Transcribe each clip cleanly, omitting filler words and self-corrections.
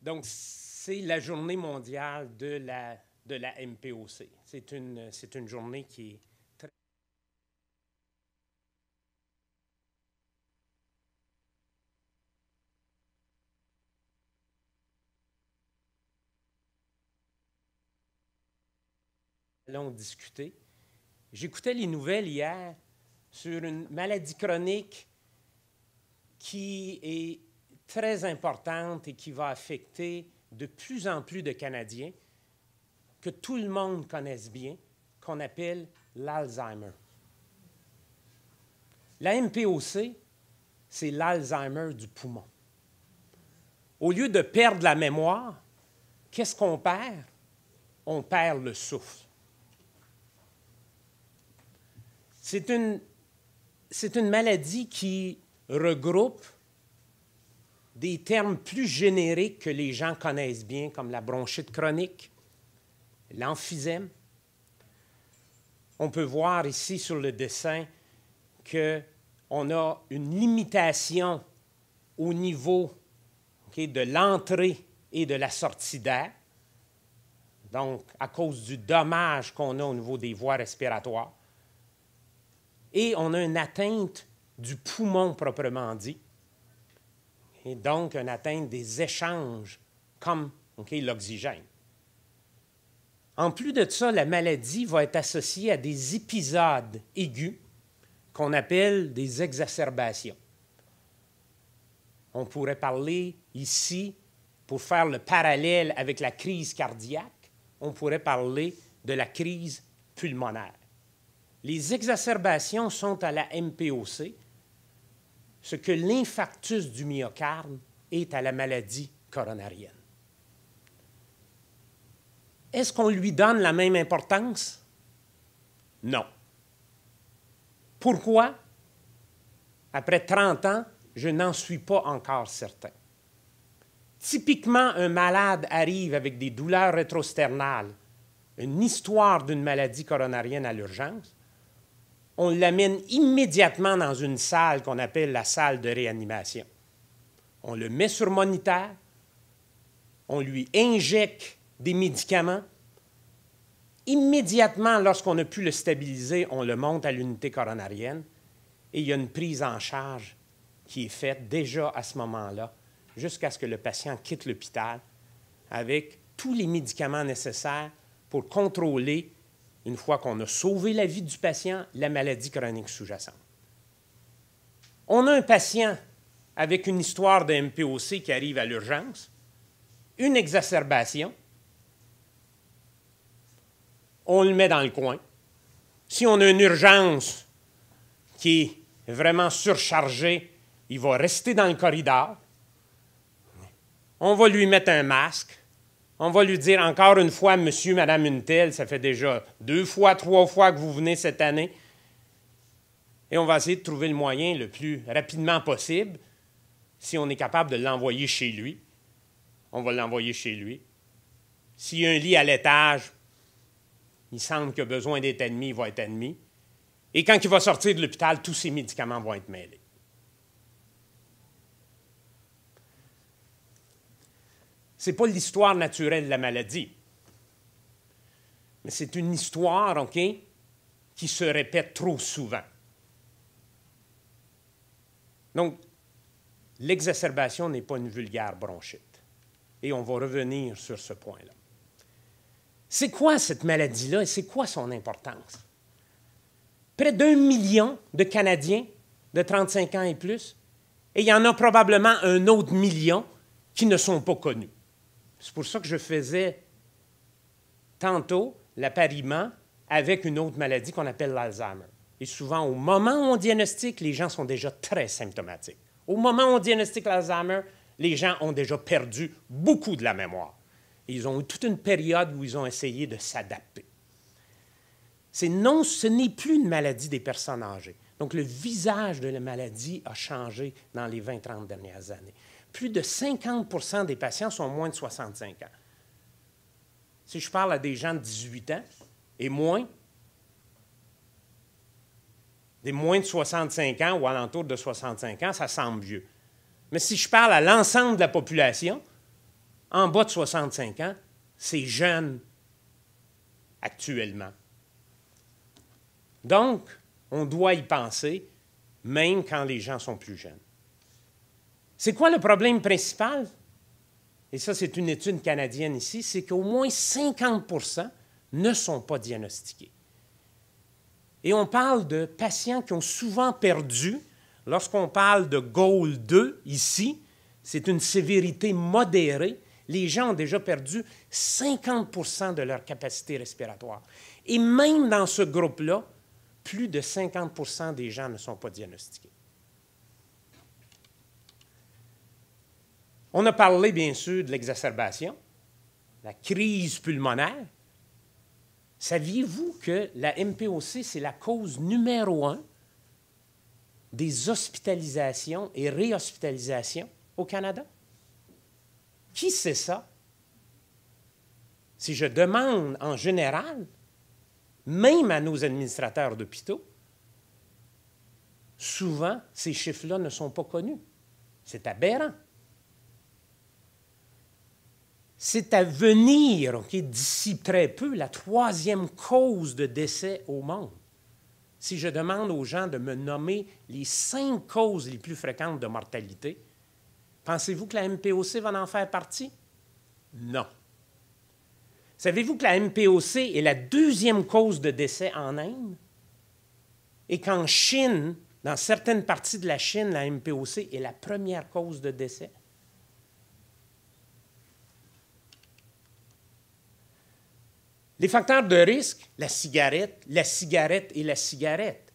Donc, c'est la journée mondiale de la MPOC. C'est une journée qui est très... Allons discuter. J'écoutais les nouvelles hier sur une maladie chronique qui est très importante et qui va affecter de plus en plus de Canadiens, que tout le monde connaisse bien, qu'on appelle l'Alzheimer. La MPOC, c'est l'Alzheimer du poumon. Au lieu de perdre la mémoire, qu'est-ce qu'on perd? On perd le souffle. C'est une maladie qui regroupe des termes plus génériques que les gens connaissent bien, comme la bronchite chronique, l'emphysème. On peut voir ici sur le dessin qu'on a une limitation au niveau de l'entrée et de la sortie d'air, donc à cause du dommage qu'on a au niveau des voies respiratoires. Et on a une atteinte du poumon proprement dit, et donc une atteinte des échanges comme l'oxygène. En plus de ça, la maladie va être associée à des épisodes aigus qu'on appelle des exacerbations. On pourrait parler ici, pour faire le parallèle avec la crise cardiaque, on pourrait parler de la crise pulmonaire. Les exacerbations sont à la MPOC, ce que l'infarctus du myocarde est à la maladie coronarienne. Est-ce qu'on lui donne la même importance? Non. Pourquoi? Après 30 ans, je n'en suis pas encore certain. Typiquement, un malade arrive avec des douleurs rétrosternales, une histoire d'une maladie coronarienne à l'urgence. On l'amène immédiatement dans une salle qu'on appelle la salle de réanimation. On le met sur moniteur, on lui injecte des médicaments. Immédiatement, lorsqu'on a pu le stabiliser, on le monte à l'unité coronarienne et il y a une prise en charge qui est faite déjà à ce moment-là, jusqu'à ce que le patient quitte l'hôpital avec tous les médicaments nécessaires pour contrôler, une fois qu'on a sauvé la vie du patient, la maladie chronique sous-jacente. On a un patient avec une histoire de MPOC qui arrive à l'urgence, une exacerbation, on le met dans le coin. Si on a une urgence qui est vraiment surchargée, il va rester dans le corridor. On va lui mettre un masque. On va lui dire encore une fois, monsieur, madame Untel, ça fait déjà 2 fois, 3 fois que vous venez cette année. Et on va essayer de trouver le moyen le plus rapidement possible. Si on est capable de l'envoyer chez lui, on va l'envoyer chez lui. S'il y a un lit à l'étage, il semble qu'il a besoin d'être admis, il va être admis. Et quand il va sortir de l'hôpital, tous ses médicaments vont être mêlés. Ce n'est pas l'histoire naturelle de la maladie, mais c'est une histoire, qui se répète trop souvent. Donc, l'exacerbation n'est pas une vulgaire bronchite. Et on va revenir sur ce point-là. C'est quoi cette maladie-là et c'est quoi son importance? Près d'1 million de Canadiens de 35 ans et plus, et il y en a probablement 1 autre million qui ne sont pas connus. C'est pour ça que je faisais tantôt l'appariement avec une autre maladie qu'on appelle l'Alzheimer. Et souvent, au moment où on diagnostique, les gens sont déjà très symptomatiques. Au moment où on diagnostique l'Alzheimer, les gens ont déjà perdu beaucoup de la mémoire. Et ils ont eu toute une période où ils ont essayé de s'adapter. Ce n'est plus une maladie des personnes âgées. Donc, le visage de la maladie a changé dans les 20-30 dernières années. Plus de 50% des patients sont moins de 65 ans. Si je parle à des gens de 18 ans et moins, des moins de 65 ans ou alentour de 65 ans, ça semble vieux. Mais si je parle à l'ensemble de la population, en bas de 65 ans, c'est jeune actuellement. Donc, on doit y penser, même quand les gens sont plus jeunes. C'est quoi le problème principal? Et ça, c'est une étude canadienne ici, c'est qu'au moins 50% ne sont pas diagnostiqués. Et on parle de patients qui ont souvent perdu. Lorsqu'on parle de Goal 2, ici, c'est une sévérité modérée. Les gens ont déjà perdu 50% de leur capacité respiratoire. Et même dans ce groupe-là, plus de 50% des gens ne sont pas diagnostiqués. On a parlé, bien sûr, de l'exacerbation, la crise pulmonaire. Saviez-vous que la MPOC, c'est la cause numéro 1 des hospitalisations et réhospitalisations au Canada? Qui sait ça? Si je demande en général, même à nos administrateurs d'hôpitaux, souvent, ces chiffres-là ne sont pas connus. C'est aberrant. C'est à venir, okay, d'ici très peu, la 3e cause de décès au monde. Si je demande aux gens de me nommer les 5 causes les plus fréquentes de mortalité, pensez-vous que la MPOC va en faire partie? Non. Savez-vous que la MPOC est la 2e cause de décès en Inde? Et qu'en Chine, dans certaines parties de la Chine, la MPOC est la 1re cause de décès? Les facteurs de risque, la cigarette et la cigarette.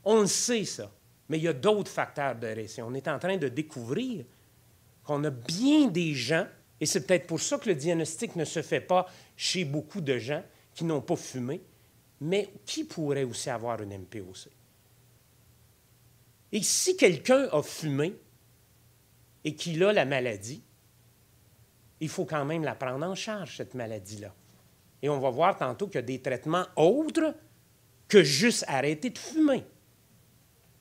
On le sait, ça. Mais il y a d'autres facteurs de risque. Et on est en train de découvrir qu'on a bien des gens, et c'est peut-être pour ça que le diagnostic ne se fait pas chez beaucoup de gens qui n'ont pas fumé, mais qui pourraient aussi avoir une MPOC. Et si quelqu'un a fumé et qu'il a la maladie, il faut quand même la prendre en charge, cette maladie-là. Et on va voir tantôt qu'il y a des traitements autres que juste arrêter de fumer.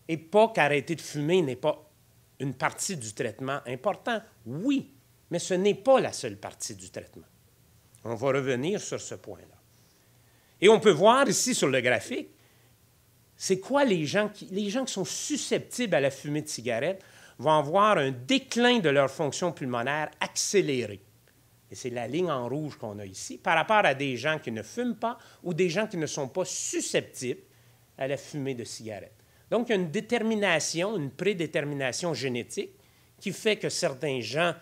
Et pas qu'arrêter de fumer n'est pas une partie du traitement important. Oui, mais ce n'est pas la seule partie du traitement. On va revenir sur ce point-là. Et on peut voir ici sur le graphique, c'est quoi les gens qui sont susceptibles à la fumée de cigarette vont avoir un déclin de leur fonction pulmonaire accéléré. Et c'est la ligne en rouge qu'on a ici, par rapport à des gens qui ne fument pas ou des gens qui ne sont pas susceptibles à la fumée de cigarette. Donc, il y a une détermination, une prédétermination génétique qui fait que certains gens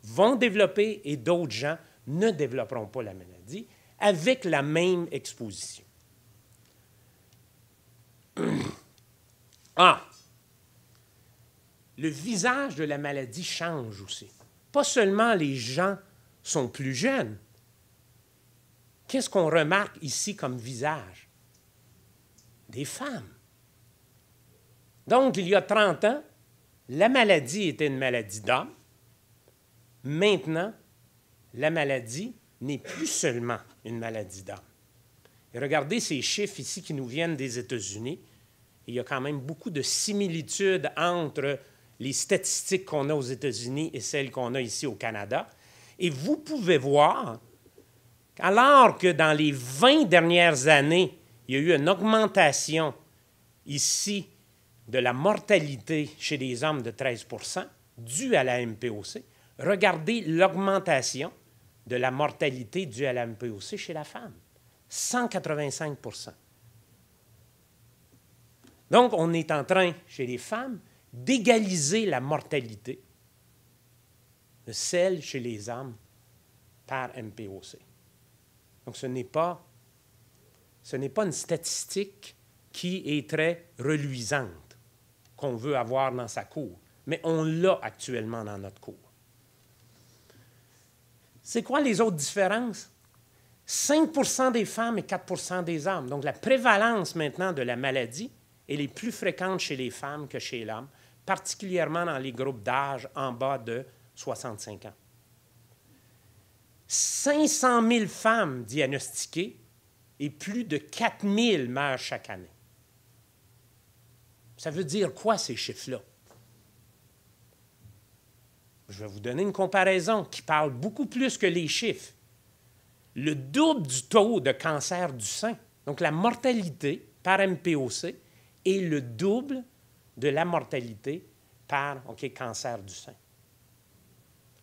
vont développer et d'autres gens ne développeront pas la maladie avec la même exposition. Ah! Le visage de la maladie change aussi. Pas seulement les gens sont plus jeunes. Qu'est-ce qu'on remarque ici comme visage? Des femmes. Donc, il y a 30 ans, la maladie était une maladie d'homme. Maintenant, la maladie n'est plus seulement une maladie d'homme. Et regardez ces chiffres ici qui nous viennent des États-Unis. Il y a quand même beaucoup de similitudes entre les statistiques qu'on a aux États-Unis et celles qu'on a ici au Canada. Et vous pouvez voir, alors que dans les 20 dernières années, il y a eu une augmentation ici de la mortalité chez les hommes de 13 % due à la MPOC, regardez l'augmentation de la mortalité due à la MPOC chez la femme, 185 %. Donc, on est en train, chez les femmes, d'égaliser la mortalité de celle chez les hommes par MPOC. Donc, ce n'est pas une statistique qui est très reluisante, qu'on veut avoir dans sa cour, mais on l'a actuellement dans notre cour. C'est quoi les autres différences? 5 % des femmes et 4 % des hommes. Donc, la prévalence maintenant de la maladie elle est plus fréquente chez les femmes que chez l'homme, particulièrement dans les groupes d'âge en bas de 65 ans. 500 000 femmes diagnostiquées et plus de 4 000 meurent chaque année. Ça veut dire quoi, ces chiffres-là? je vais vous donner une comparaison qui parle beaucoup plus que les chiffres. Le double du taux de cancer du sein, donc la mortalité par MPOC, est le double de la mortalité par cancer du sein.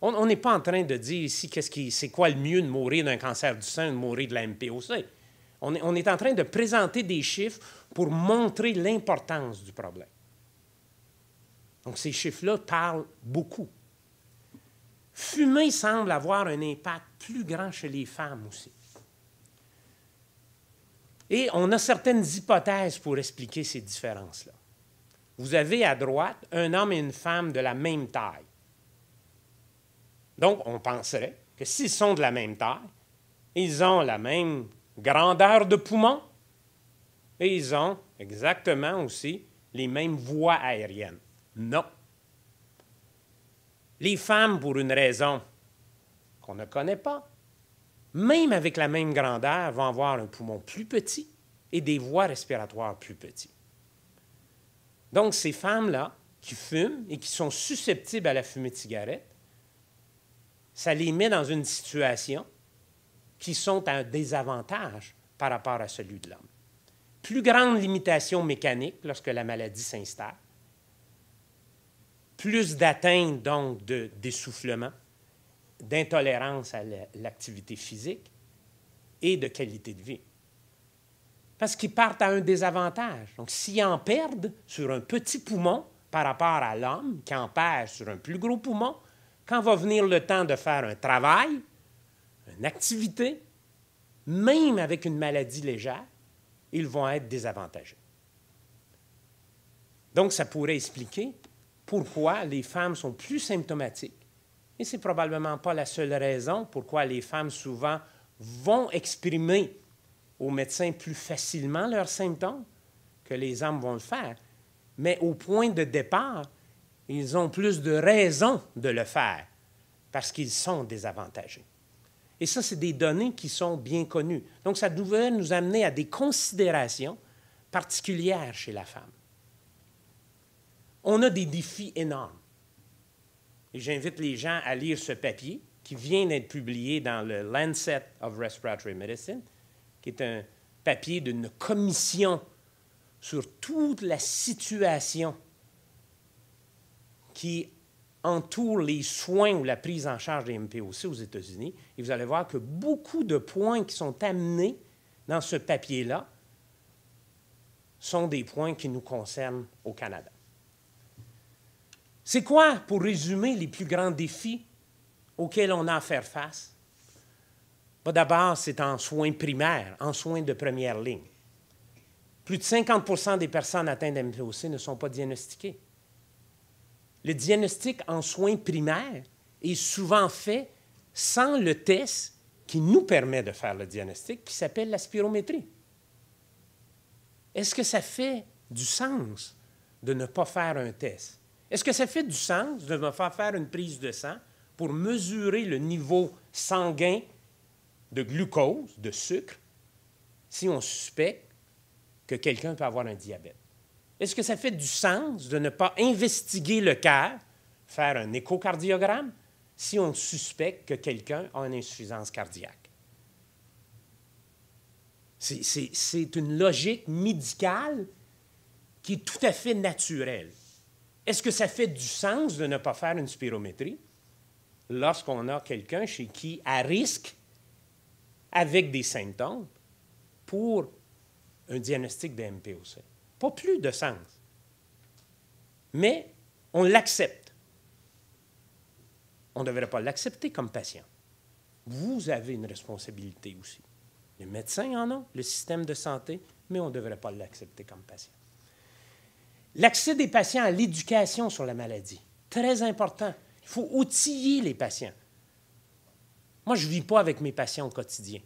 On n'est pas en train de dire ici c'est quoi le mieux de mourir d'un cancer du sein ou de mourir de la MPOC. On est en train de présenter des chiffres pour montrer l'importance du problème. Donc, ces chiffres-là parlent beaucoup. Fumer semble avoir un impact plus grand chez les femmes aussi. Et on a certaines hypothèses pour expliquer ces différences-là. Vous avez à droite un homme et une femme de la même taille. Donc, on penserait que s'ils sont de la même taille, ils ont la même grandeur de poumon et ils ont exactement aussi les mêmes voies aériennes. Non. Les femmes, pour une raison qu'on ne connaît pas, même avec la même grandeur, vont avoir un poumon plus petit et des voies respiratoires plus petites. Donc, ces femmes-là qui fument et qui sont susceptibles à la fumée de cigarette, ça les met dans une situation qui sont à un désavantage par rapport à celui de l'homme. Plus grande limitation mécanique lorsque la maladie s'installe, plus d'atteinte donc d'essoufflement, d'intolérance à l'activité physique et de qualité de vie. Parce qu'ils partent à un désavantage. Donc, s'ils en perdent sur un petit poumon par rapport à l'homme, qui en perd sur un plus gros poumon, quand va venir le temps de faire un travail, une activité, même avec une maladie légère, ils vont être désavantagés. Donc, ça pourrait expliquer pourquoi les femmes sont plus symptomatiques. Et ce n'est probablement pas la seule raison pourquoi les femmes, souvent, vont exprimer aux médecins plus facilement leurs symptômes que les hommes vont le faire. Mais au point de départ, ils ont plus de raisons de le faire parce qu'ils sont désavantagés. Et ça, c'est des données qui sont bien connues. Donc, ça devrait nous amener à des considérations particulières chez la femme. On a des défis énormes. Et j'invite les gens à lire ce papier qui vient d'être publié dans le Lancet of Respiratory Medicine, qui est un papier d'une commission sur toute la situation qui entoure les soins ou la prise en charge des MPOC aux États-Unis. Et vous allez voir que beaucoup de points qui sont amenés dans ce papier-là sont des points qui nous concernent au Canada. C'est quoi, pour résumer, les plus grands défis auxquels on a à faire face? D'abord, c'est en soins primaires, en soins de première ligne. Plus de 50 des personnes atteintes d'MPOC ne sont pas diagnostiquées. Le diagnostic en soins primaires est souvent fait sans le test qui nous permet de faire le diagnostic, qui s'appelle la spirométrie. Est-ce que ça fait du sens de ne pas faire un test? Est-ce que ça fait du sens de me faire une prise de sang pour mesurer le niveau sanguin de glucose, de sucre, si on suspecte que quelqu'un peut avoir un diabète? Est-ce que ça fait du sens de ne pas investiguer le cœur, faire un échocardiogramme, si on suspecte que quelqu'un a une insuffisance cardiaque? C'est une logique médicale qui est tout à fait naturelle. Est-ce que ça fait du sens de ne pas faire une spirométrie lorsqu'on a quelqu'un chez qui, à risque, avec des symptômes, pour un diagnostic de MPOC? Pas plus de sens. Mais on l'accepte. On ne devrait pas l'accepter comme patient. Vous avez une responsabilité aussi. Les médecins en ont, le système de santé, mais on ne devrait pas l'accepter comme patient. L'accès des patients à l'éducation sur la maladie, très important. Il faut outiller les patients. Moi, je ne vis pas avec mes patients au quotidien.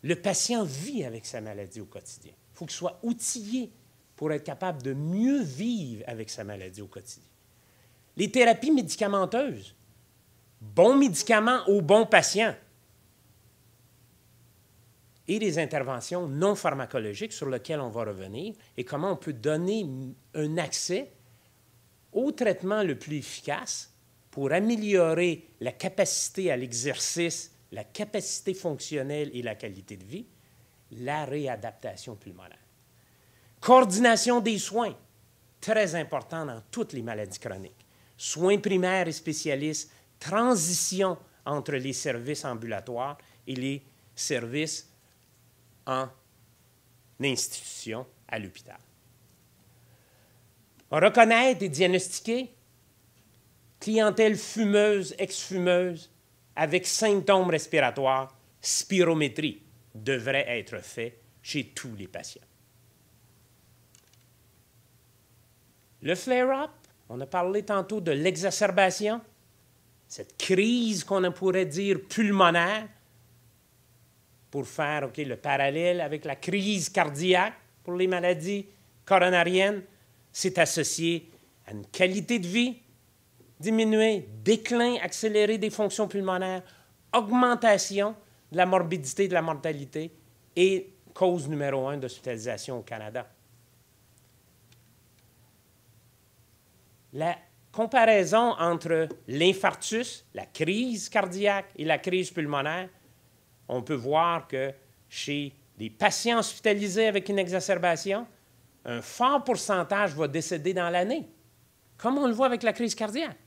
Le patient vit avec sa maladie au quotidien. Il faut qu'il soit outillé pour être capable de mieux vivre avec sa maladie au quotidien. Les thérapies médicamenteuses, bons médicaments aux bons patients. Et les interventions non pharmacologiques sur lesquelles on va revenir et comment on peut donner un accès au traitement le plus efficace pour améliorer la capacité à l'exercice, la capacité fonctionnelle et la qualité de vie, la réadaptation pulmonaire. Coordination des soins, très important dans toutes les maladies chroniques. Soins primaires et spécialistes, transition entre les services ambulatoires et les services en institution à l'hôpital. Reconnaître et diagnostiquer clientèle fumeuse, ex-fumeuse, avec symptômes respiratoires, spirométrie devrait être fait chez tous les patients. Le flare-up, on a parlé tantôt de l'exacerbation, cette crise qu'on pourrait dire pulmonaire, pour faire le parallèle avec la crise cardiaque pour les maladies coronariennes, c'est associé à une qualité de vie diminuée, déclin accéléré des fonctions pulmonaires, augmentation de la morbidité, de la mortalité et cause numéro 1 d'hospitalisation au Canada. La comparaison entre l'infarctus, la crise cardiaque et la crise pulmonaire, on peut voir que chez les patients hospitalisés avec une exacerbation, un fort pourcentage va décéder dans l'année, comme on le voit avec la crise cardiaque.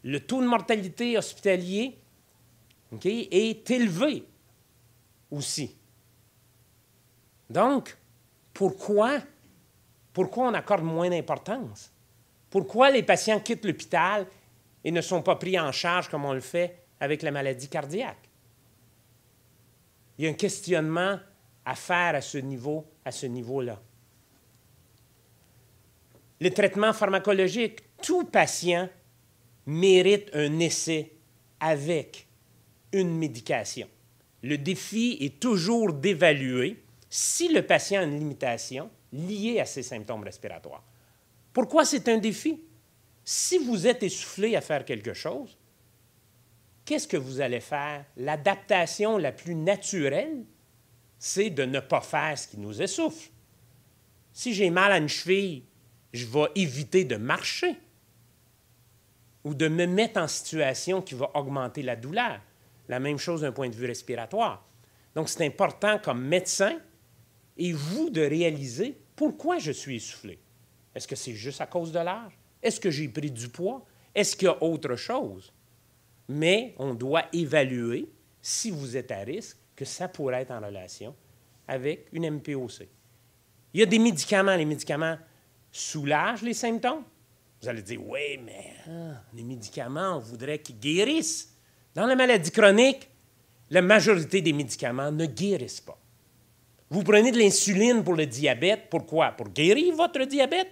Le taux de mortalité hospitalier est élevé aussi. Donc, pourquoi on accorde moins d'importance? Pourquoi les patients quittent l'hôpital et ne sont pas pris en charge comme on le fait avec la maladie cardiaque? Il y a un questionnement à faire à ce niveau-là. Le traitement pharmacologique, tout patient mérite un essai avec une médication. Le défi est toujours d'évaluer si le patient a une limitation liée à ses symptômes respiratoires. Pourquoi c'est un défi? Si vous êtes essoufflé à faire quelque chose, qu'est-ce que vous allez faire? L'adaptation la plus naturelle, c'est de ne pas faire ce qui nous essouffle. Si j'ai mal à une cheville, je vais éviter de marcher ou de me mettre en situation qui va augmenter la douleur. La même chose d'un point de vue respiratoire. Donc, c'est important comme médecin et vous de réaliser pourquoi je suis essoufflé. Est-ce que c'est juste à cause de l'âge? Est-ce que j'ai pris du poids? Est-ce qu'il y a autre chose? Mais on doit évaluer, si vous êtes à risque, que ça pourrait être en relation avec une MPOC. Il y a des médicaments. Les médicaments soulagent les symptômes. Vous allez dire, oui, mais les médicaments, on voudrait qu'ils guérissent. Dans la maladie chronique, la majorité des médicaments ne guérissent pas. Vous prenez de l'insuline pour le diabète. Pourquoi? Pour guérir votre diabète?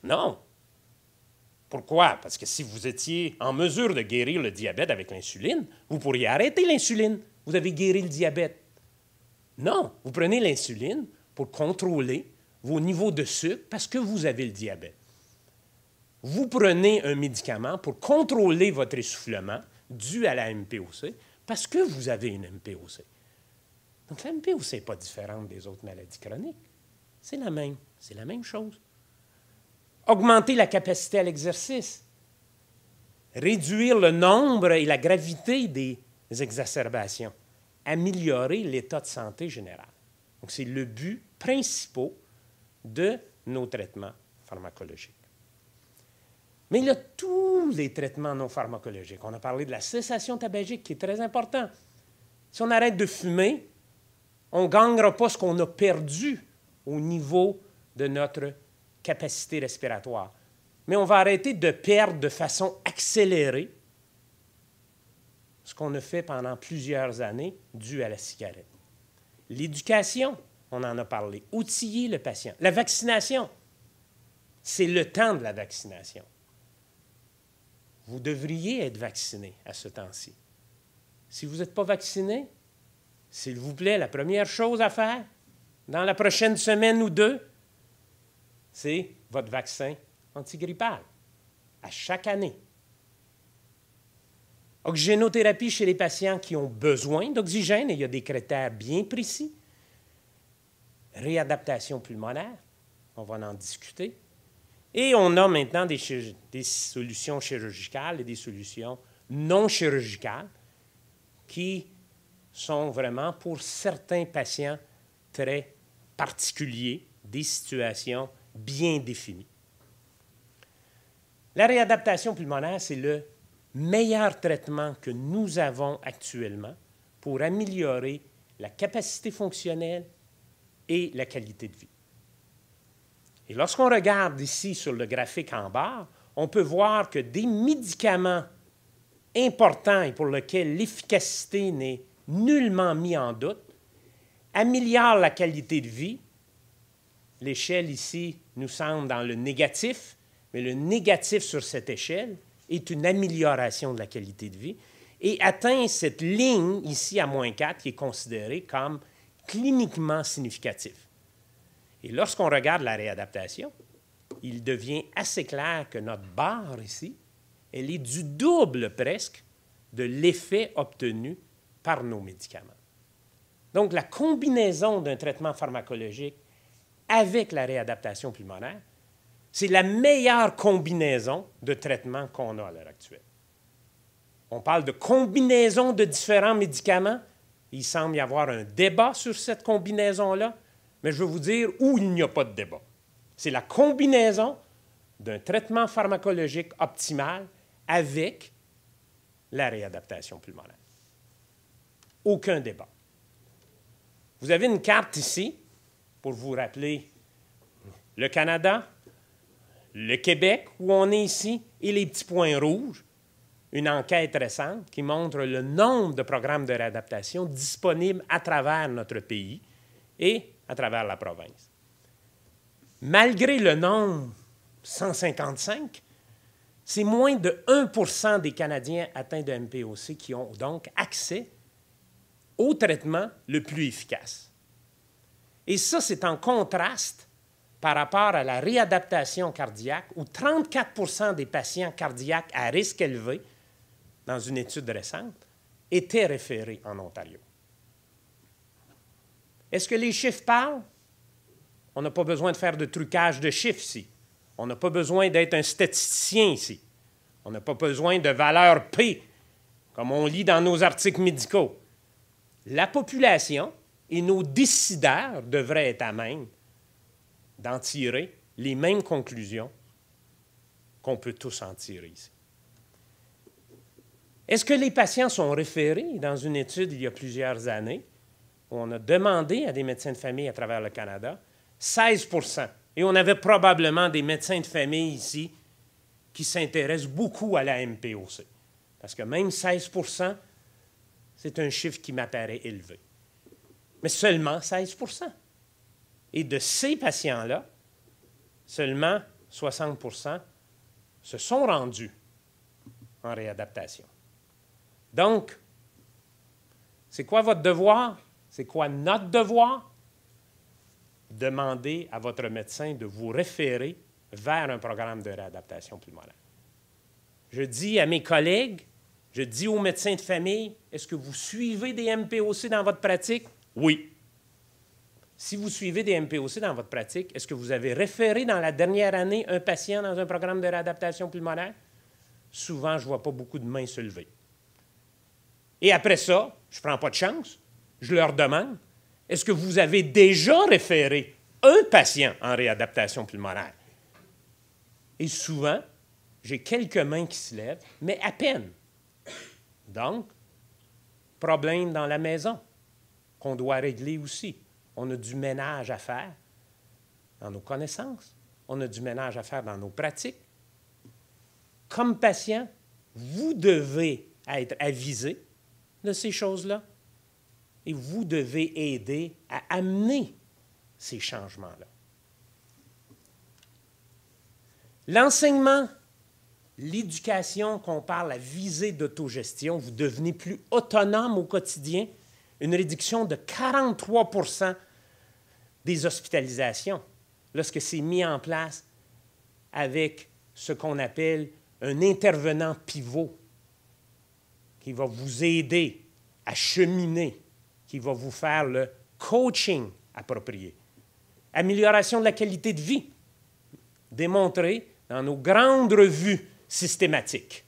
Non. Pourquoi? Parce que si vous étiez en mesure de guérir le diabète avec l'insuline, vous pourriez arrêter l'insuline. Vous avez guéri le diabète. Non, vous prenez l'insuline pour contrôler vos niveaux de sucre parce que vous avez le diabète. Vous prenez un médicament pour contrôler votre essoufflement dû à la MPOC parce que vous avez une MPOC. Donc, la MPOC n'est pas différente des autres maladies chroniques. C'est la même chose. Augmenter la capacité à l'exercice. Réduire le nombre et la gravité des exacerbations. Améliorer l'état de santé général. Donc, c'est le but principal de nos traitements pharmacologiques. Mais il y a tous les traitements non pharmacologiques. On a parlé de la cessation tabagique qui est très important. Si on arrête de fumer, on ne gagnera pas ce qu'on a perdu au niveau de notre capacité respiratoire. Mais on va arrêter de perdre de façon accélérée ce qu'on a fait pendant plusieurs années dû à la cigarette. L'éducation, on en a parlé. Outiller le patient. La vaccination, c'est le temps de la vaccination. Vous devriez être vacciné à ce temps-ci. Si vous n'êtes pas vacciné, s'il vous plaît, la première chose à faire dans la prochaine semaine ou deux, c'est votre vaccin antigrippal à chaque année. Oxygénothérapie chez les patients qui ont besoin d'oxygène, et il y a des critères bien précis. Réadaptation pulmonaire, on va en discuter. Et on a maintenant des solutions chirurgicales et des solutions non chirurgicales qui sont vraiment pour certains patients très particuliers, des situations bien définies. La réadaptation pulmonaire, c'est le meilleur traitement que nous avons actuellement pour améliorer la capacité fonctionnelle et la qualité de vie. Et lorsqu'on regarde ici sur le graphique en bas, on peut voir que des médicaments importants et pour lesquels l'efficacité n'est nullement mise en doute améliorent la qualité de vie. L'échelle ici nous semble dans le négatif, mais le négatif sur cette échelle est une amélioration de la qualité de vie et atteint cette ligne ici à -4 qui est considérée comme cliniquement significatif. Et lorsqu'on regarde la réadaptation, il devient assez clair que notre barre ici, elle est du double presque de l'effet obtenu par nos médicaments. Donc, la combinaison d'un traitement pharmacologique avec la réadaptation pulmonaire, c'est la meilleure combinaison de traitements qu'on a à l'heure actuelle. On parle de combinaison de différents médicaments. Il semble y avoir un débat sur cette combinaison-là, mais je veux vous dire où il n'y a pas de débat. C'est la combinaison d'un traitement pharmacologique optimal avec la réadaptation pulmonaire. Aucun débat. Vous avez une carte ici pour vous rappeler le Canada, le Québec, où on est ici, et les petits points rouges. Une enquête récente qui montre le nombre de programmes de réadaptation disponibles à travers notre pays et à travers la province. Malgré le nombre 155, c'est moins de 1 % des Canadiens atteints de MPOC qui ont donc accès au traitement le plus efficace. Et ça, c'est en contraste par rapport à la réadaptation cardiaque, où 34 % des patients cardiaques à risque élevé, dans une étude récente, étaient référés en Ontario. Est-ce que les chiffres parlent? On n'a pas besoin de faire de trucage de chiffres ici. On n'a pas besoin d'être un statisticien ici. On n'a pas besoin de valeur P, comme on lit dans nos articles médicaux. La population et nos décideurs devraient être à même d'en tirer les mêmes conclusions qu'on peut tous en tirer ici. Est-ce que les patients sont référés? Dans une étude il y a plusieurs années, où on a demandé à des médecins de famille à travers le Canada, 16 %. Et on avait probablement des médecins de famille ici qui s'intéressent beaucoup à la MPOC. Parce que même 16 %, c'est un chiffre qui m'apparaît élevé. Mais seulement 16 %. Et de ces patients-là, seulement 60 % se sont rendus en réadaptation. Donc, c'est quoi votre devoir? C'est quoi notre devoir? Demandez à votre médecin de vous référer vers un programme de réadaptation pulmonaire. Je dis à mes collègues, je dis aux médecins de famille, est-ce que vous suivez des MPOC dans votre pratique? Oui. Si vous suivez des MPOC dans votre pratique, est-ce que vous avez référé dans la dernière année un patient dans un programme de réadaptation pulmonaire? Souvent, je ne vois pas beaucoup de mains se lever. Et après ça, je ne prends pas de chance, je leur demande, est-ce que vous avez déjà référé un patient en réadaptation pulmonaire? Et souvent, j'ai quelques mains qui se lèvent, mais à peine. Donc, problème dans la maison qu'on doit régler aussi. On a du ménage à faire dans nos connaissances. On a du ménage à faire dans nos pratiques. Comme patient, vous devez être avisé de ces choses-là et vous devez aider à amener ces changements-là. L'enseignement, l'éducation, qu'on parle à visée d'autogestion, vous devenez plus autonome au quotidien, une réduction de 43 % des hospitalisations lorsque c'est mis en place avec ce qu'on appelle un intervenant pivot qui va vous aider à cheminer, qui va vous faire le coaching approprié. Amélioration de la qualité de vie. démontré dans nos grandes revues systématiques.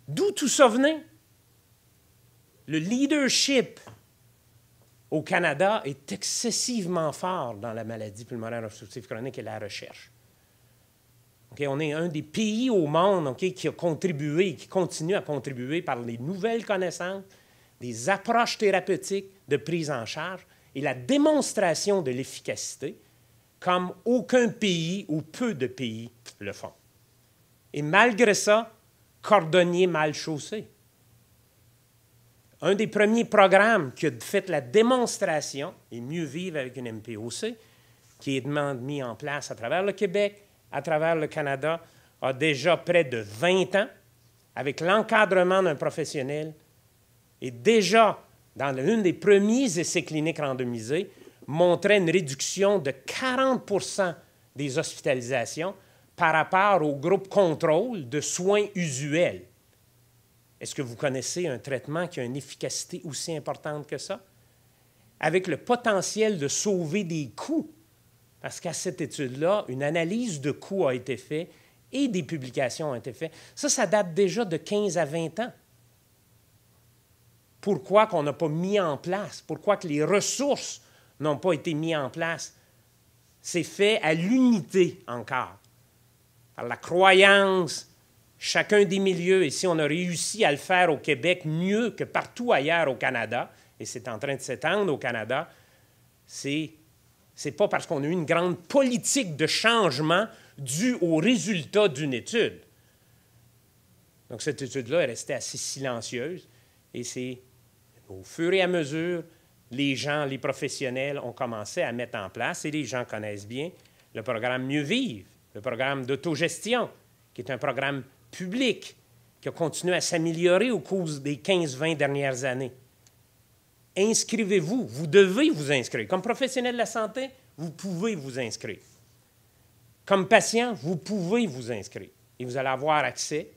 D'où tout ça venait? Le leadership au Canada est excessivement fort dans la maladie pulmonaire obstructive chronique et la recherche. Okay, on est un des pays au monde, okay, qui a contribué et qui continue à contribuer par les nouvelles connaissances, des approches thérapeutiques de prise en charge et la démonstration de l'efficacité comme aucun pays ou peu de pays le font. Et malgré ça, cordonnier mal chaussé. Un des premiers programmes qui a fait la démonstration, et mieux vivre avec une MPOC, qui est mis en place à travers le Québec, à travers le Canada, a déjà près de 20 ans, avec l'encadrement d'un professionnel, et déjà, dans l'une des premiers essais cliniques randomisés, montrait une réduction de 40 % des hospitalisations par rapport au groupe contrôle de soins usuels. Est-ce que vous connaissez un traitement qui a une efficacité aussi importante que ça? Avec le potentiel de sauver des coûts. Parce qu'à cette étude-là, une analyse de coûts a été faite et des publications ont été faites. Ça date déjà de 15 à 20 ans. Pourquoi qu'on n'a pas mis en place? Pourquoi que les ressources n'ont pas été mises en place? C'est fait à l'unité encore. Par la croyance, chacun des milieux, et si on a réussi à le faire au Québec mieux que partout ailleurs au Canada, et c'est en train de s'étendre au Canada, c'est pas parce qu'on a eu une grande politique de changement due au résultat d'une étude. Donc, cette étude-là est restée assez silencieuse, et c'est au fur et à mesure, les gens, les professionnels ont commencé à mettre en place, et les gens connaissent bien, le programme Mieux vivre, le programme d'autogestion, qui est un programme public qui a continué à s'améliorer au cours des 15-20 dernières années. Inscrivez-vous, vous devez vous inscrire. Comme professionnel de la santé, vous pouvez vous inscrire. Comme patient, vous pouvez vous inscrire. Et vous allez avoir accès,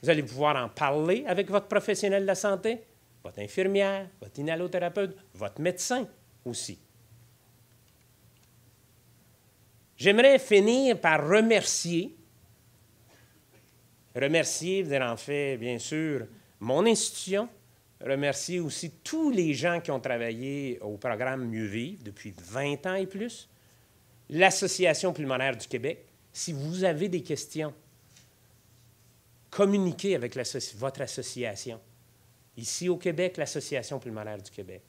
vous allez pouvoir en parler avec votre professionnel de la santé, votre infirmière, votre inhalothérapeute, votre médecin aussi. J'aimerais finir par remercier, en fait, bien sûr, mon institution, remercier aussi tous les gens qui ont travaillé au programme Mieux vivre depuis 20 ans et plus, l'Association pulmonaire du Québec. Si vous avez des questions, communiquez avec votre association. Ici au Québec, l'Association pulmonaire du Québec.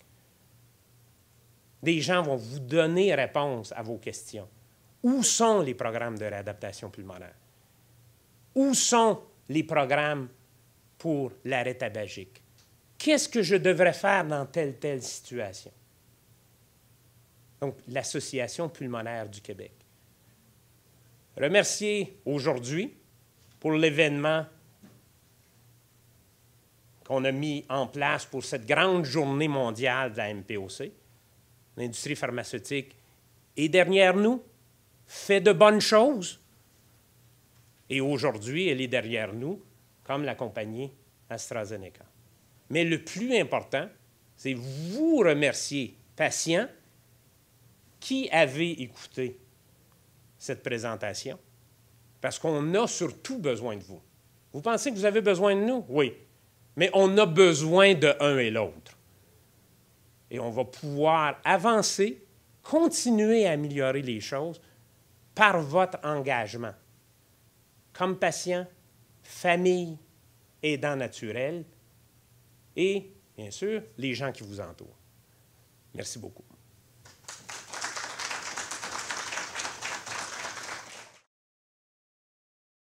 Des gens vont vous donner réponse à vos questions. Où sont les programmes de réadaptation pulmonaire? Où sont les programmes pour l'arrêt tabagique? Qu'est-ce que je devrais faire dans telle situation? Donc, l'Association pulmonaire du Québec. Remercier aujourd'hui pour l'événement qu'on a mis en place pour cette grande journée mondiale de la MPOC. L'industrie pharmaceutique est derrière nous, fait de bonnes choses, et aujourd'hui, elle est derrière nous, comme la compagnie AstraZeneca. Mais le plus important, c'est vous remercier, patients, qui avez écouté cette présentation, parce qu'on a surtout besoin de vous. Vous pensez que vous avez besoin de nous? Oui. Mais on a besoin de un et l'autre. Et on va pouvoir avancer, continuer à améliorer les choses par votre engagement. Comme patient, famille, aidant naturel et, bien sûr, les gens qui vous entourent. Merci beaucoup.